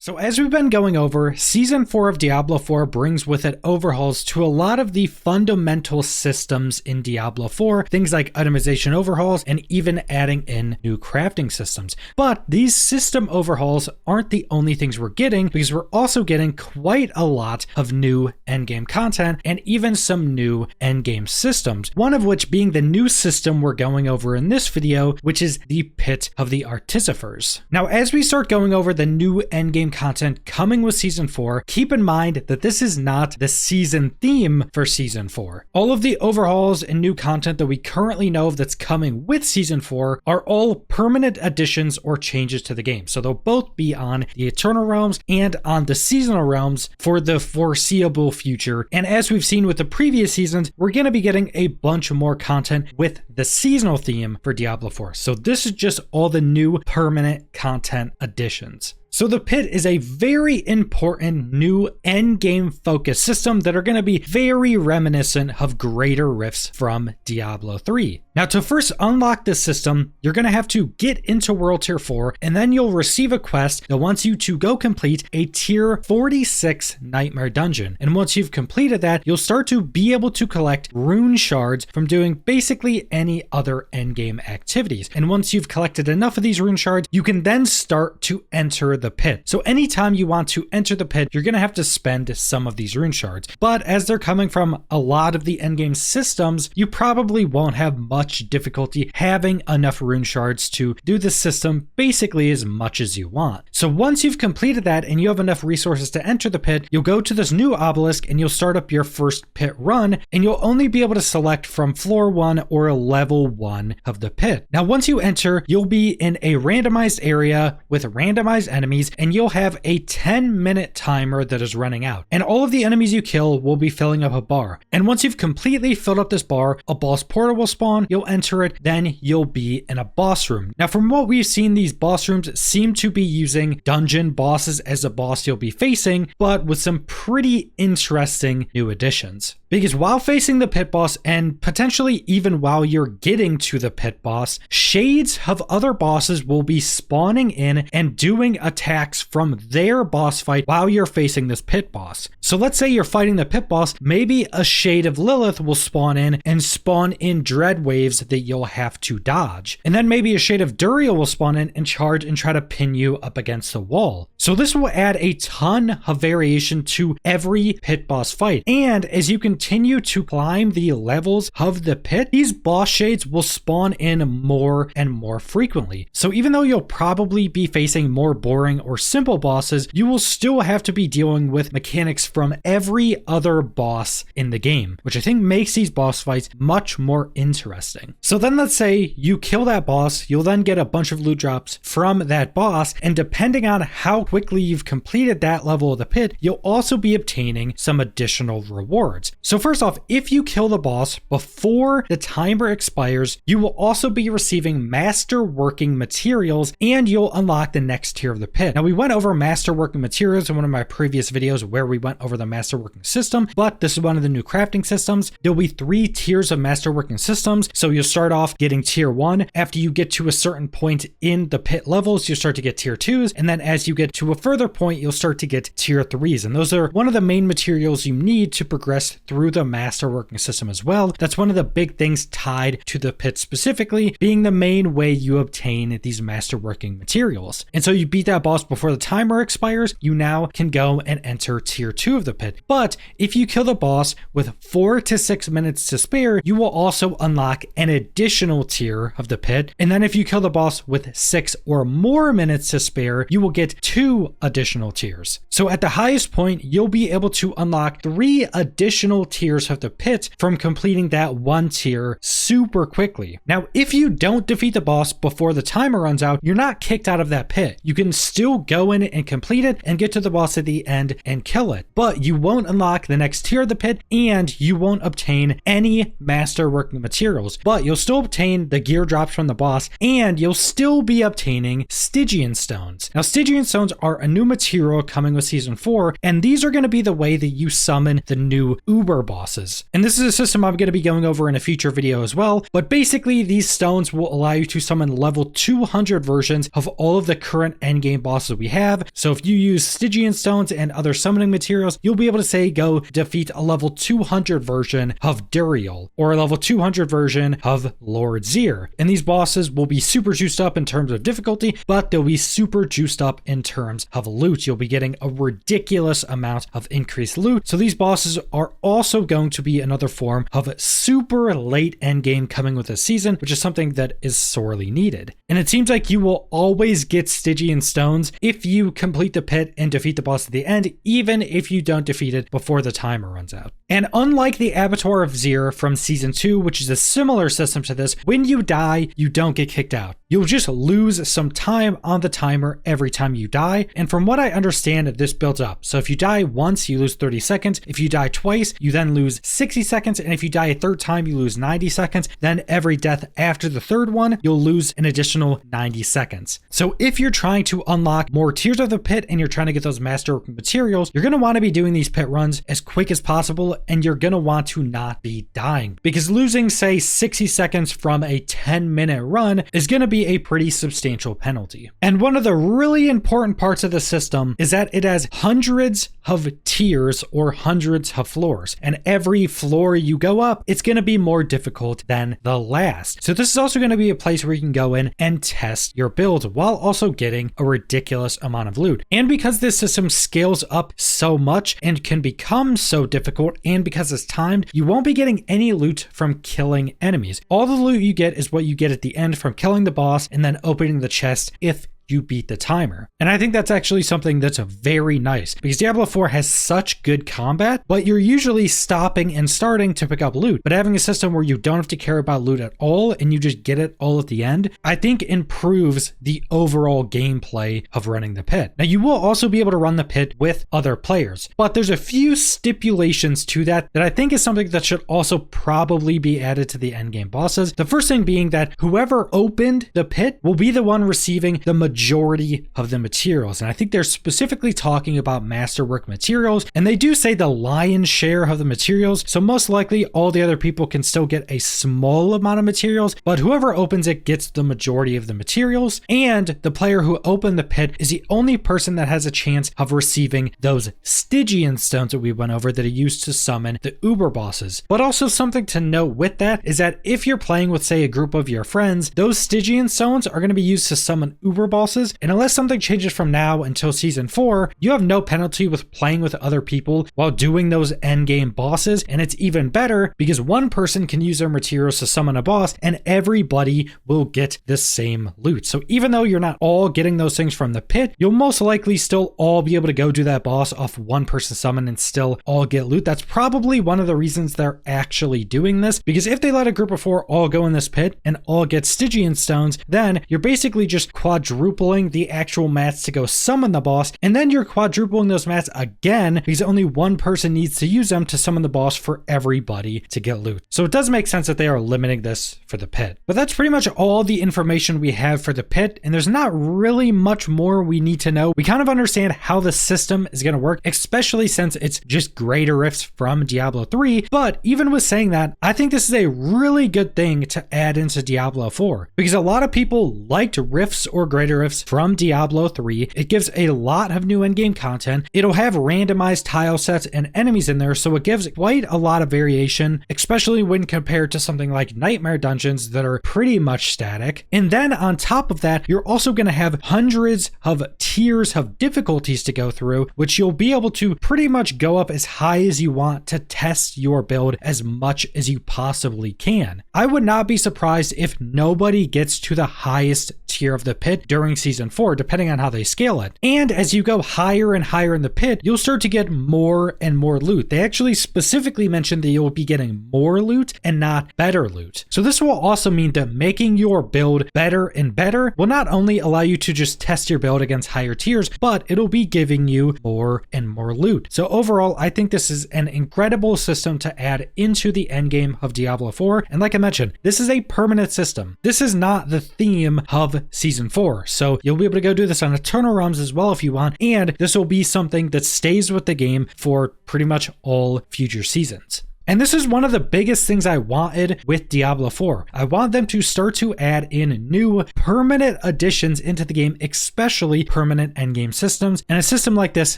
So as we've been going over, Season 4 of Diablo 4 brings with it overhauls to a lot of the fundamental systems in Diablo 4, things like itemization overhauls and even adding in new crafting systems. But these system overhauls aren't the only things we're getting, because we're also getting quite a lot of new endgame content and even some new endgame systems, one of which being the new system we're going over in this video, which is the Pit of the Artificers. Now as we start going over the new endgame content coming with Season 4, keep in mind that this is not the season theme for Season 4. All of the overhauls and new content that we currently know of that's coming with Season 4 are all permanent additions or changes to the game. So they'll both be on the Eternal Realms and on the Seasonal Realms for the foreseeable future. And as we've seen with the previous seasons, we're going to be getting a bunch more content with the seasonal theme for Diablo 4. So this is just all the new permanent content additions. So the Pit is a very important new endgame focused system that are going to be very reminiscent of Greater Rifts from Diablo 3. Now to first unlock this system, you're going to have to get into World Tier 4, and then you'll receive a quest that wants you to go complete a Tier 46 Nightmare Dungeon. And once you've completed that, you'll start to be able to collect rune shards from doing basically any other endgame activities. And once you've collected enough of these rune shards, you can then start to enter the Pit. So anytime you want to enter the Pit, you're going to have to spend some of these rune shards. But as they're coming from a lot of the endgame systems, you probably won't have much difficulty having enough rune shards to do the system basically as much as you want. So once you've completed that and you have enough resources to enter the Pit, you'll go to this new obelisk and you'll start up your first Pit run, and you'll only be able to select from floor 1 or level 1 of the Pit. Now once you enter, you'll be in a randomized area with randomized enemies, and you'll have a 10-minute timer that is running out. And all of the enemies you kill will be filling up a bar. And once you've completely filled up this bar, a boss portal will spawn, you'll enter it, then you'll be in a boss room. Now from what we've seen, these boss rooms seem to be using dungeon bosses as the boss you'll be facing, but with some pretty interesting new additions. Because while facing the Pit boss, and potentially even while you're getting to the Pit boss, shades of other bosses will be spawning in and doing attacks from their boss fight while you're facing this Pit boss. So let's say you're fighting the Pit boss, maybe a shade of Lilith will spawn in and spawn in dread waves that you'll have to dodge. And then maybe a shade of Duriel will spawn in and charge and try to pin you up against the wall. So this will add a ton of variation to every Pit boss fight. And as you continue to climb the levels of the Pit, these boss shades will spawn in more and more frequently. So even though you'll probably be facing more boring or simple bosses, you will still have to be dealing with mechanics from every other boss in the game, which I think makes these boss fights much more interesting. So then let's say you kill that boss, you'll then get a bunch of loot drops from that boss, and depending on how quickly you've completed that level of the Pit, you'll also be obtaining some additional rewards. So first off, if you kill the boss before the timer expires, you will also be receiving masterworking materials, and you'll unlock the next tier of the Pit. Now we went over masterworking materials in one of my previous videos where we went over the masterworking system, but this is one of the new crafting systems. There'll be 3 tiers of masterworking systems. So you'll start off getting tier 1. After you get to a certain point in the Pit levels, you start to get tier 2s. And then as you get to a further point, you'll start to get tier 3s. And those are one of the main materials you need to progress through the masterworking system as well. That's one of the big things tied to the Pit specifically, being the main way you obtain these masterworking materials. And so you beat that boss before the timer expires, you now can go and enter tier 2 of the Pit. But if you kill the boss with 4 to 6 minutes to spare, you will also unlock an additional tier of the Pit. And then if you kill the boss with 6 or more minutes to spare, you will get 2 additional tiers. So at the highest point, you'll be able to unlock 3 additional tiers of the Pit from completing that 1 tier super quickly. Now, if you don't defeat the boss before the timer runs out, you're not kicked out of that Pit. You can still go in and complete it and get to the boss at the end and kill it, but you won't unlock the next tier of the Pit, and you won't obtain any masterworking materials, but you'll still obtain the gear drops from the boss, and you'll still be obtaining Stygian stones. Now Stygian stones are a new material coming with Season 4, and these are going to be the way that you summon the new uber bosses. And this is a system I'm going to be going over in a future video as well, but basically these stones will allow you to summon level 200 versions of all of the current endgame bosses we have. So if you use Stygian stones and other summoning materials, you'll be able to say go defeat a level 200 version of Duriel or a level 200 version of Lord Zir. And these bosses will be super juiced up in terms of difficulty, but they'll be super juiced up in terms of loot. You'll be getting a ridiculous amount of increased loot. So these bosses are also going to be another form of super late endgame coming with this season, which is something that is sorely needed. And it seems like you will always get Stygian stones if you complete the pit and defeat the boss at the end, even if you don't defeat it before the timer runs out. And unlike the Abattoir of Zir from season 2, which is a similar system to this, when you die, you don't get kicked out. You'll just lose some time on the timer every time you die. And from what I understand, this builds up. So if you die once, you lose 30 seconds. If you die twice, you then lose 60 seconds. And if you die a third time, you lose 90 seconds. Then every death after the third one, you'll lose an additional 90 seconds. So if you're trying to unlock more tiers of the pit and you're trying to get those master materials, you're going to want to be doing these pit runs as quick as possible, and you're going to want to not be dying, because losing, say, 60 seconds from a 10-minute run is going to be a pretty substantial penalty. And one of the really important parts of the system is that it has hundreds of tiers or hundreds of floors, and every floor you go up, it's going to be more difficult than the last. So this is also going to be a place where you can go in and test your build while also getting a ridiculous amount of loot. And because this system scales up so much and can become so difficult, and because it's timed, you won't be getting any loot from killing enemies. All the loot you get is what you get at the end from killing the boss and then opening the chest if you beat the timer. And I think that's actually something that's very nice, because Diablo 4 has such good combat, but you're usually stopping and starting to pick up loot. But having a system where you don't have to care about loot at all and you just get it all at the end, I think improves the overall gameplay of running the pit. Now, you will also be able to run the pit with other players, but there's a few stipulations to that I think is something that should also probably be added to the endgame bosses. The first thing being that whoever opened the pit will be the one receiving the majority of the materials. And I think they're specifically talking about masterwork materials, and they do say the lion's share of the materials. So most likely all the other people can still get a small amount of materials, but whoever opens it gets the majority of the materials. And the player who opened the pit is the only person that has a chance of receiving those Stygian stones that we went over that are used to summon the uber bosses. But also something to note with that is that if you're playing with, say, a group of your friends, those Stygian stones are going to be used to summon uber bosses. And unless something changes from now until season 4, you have no penalty with playing with other people while doing those endgame bosses. And it's even better because one person can use their materials to summon a boss and everybody will get the same loot. So even though you're not all getting those things from the pit, you'll most likely still all be able to go do that boss off one person summon and still all get loot. That's probably one of the reasons they're actually doing this, because if they let a group of 4 all go in this pit and all get Stygian stones, then you're basically just quadrupling the actual mats to go summon the boss, and then you're quadrupling those mats again because only one person needs to use them to summon the boss for everybody to get loot. So it does make sense that they are limiting this for the pit. But that's pretty much all the information we have for the pit, and there's not really much more we need to know. We kind of understand how the system is going to work, especially since it's just greater rifts from Diablo 3. But even with saying that, I think this is a really good thing to add into Diablo 4, because a lot of people liked rifts or greater rifts from Diablo 3. It gives a lot of new endgame content. It'll have randomized tile sets and enemies in there, so it gives quite a lot of variation, especially when compared to something like Nightmare Dungeons that are pretty much static. And then on top of that, you're also going to have hundreds of tiers of difficulties to go through, which you'll be able to pretty much go up as high as you want to test your build as much as you possibly can. I would not be surprised if nobody gets to the highest tier of the pit during season 4, depending on how they scale it. And as you go higher and higher in the pit, you'll start to get more and more loot. They actually specifically mentioned that you'll be getting more loot and not better loot. So this will also mean that making your build better and better will not only allow you to just test your build against higher tiers, but it'll be giving you more and more loot. So overall, I think this is an incredible system to add into the endgame of Diablo 4. And like I mentioned, this is a permanent system. This is not the theme of season 4. So So you'll be able to go do this on Eternal Realms as well if you want, and this will be something that stays with the game for pretty much all future seasons. And this is one of the biggest things I wanted with Diablo 4. I want them to start to add in new permanent additions into the game, especially permanent endgame systems. And a system like this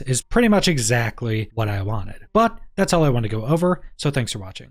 is pretty much exactly what I wanted. But that's all I want to go over, so thanks for watching.